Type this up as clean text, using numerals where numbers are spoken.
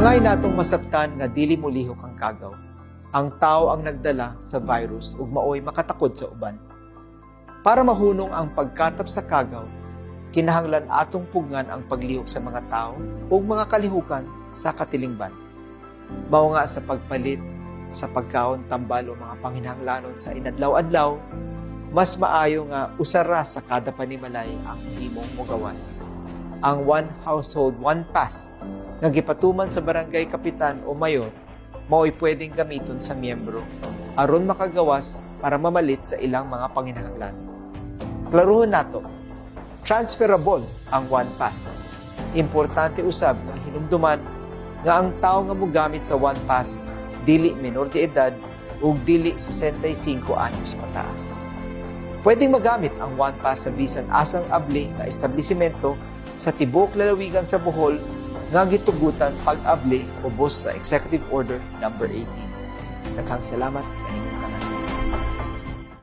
Angay natong masabtan nga dili mo lihok ang kagaw. Ang tao ang nagdala sa virus ug maoy makatakod sa uban. Para mahunong ang pagkatap sa kagaw, kinahanglan atong pugngan ang paglihok sa mga tao ug mga kalihukan sa katilingban. Mao nga sa pagpalit sa pagkaon tambal o mga panginahanglanon sa inadlaw-adlaw, mas maayo nga usara sa kada panimalay ang himong mogawas. Ang One Household, One Pass nga gipatuman sa barangay kapitan o mayor mao'y pwedeng gamiton sa miyembro aron makagawas para mamalit sa ilang mga panginahanglanon. Klaruhon nato, transferable ang One Pass. Importante usab nga hinumduman nga ang tao nga mogamit sa One Pass dili menor de edad ug dili 65 anyos pataas. Pwedeng magamit ang One Pass sa bisan asang abli nga establisimento sa tibuok lalawigan sa Bohol nga gitugutan pag-abli ubos sa Executive Order No. 18. Daghang salamat.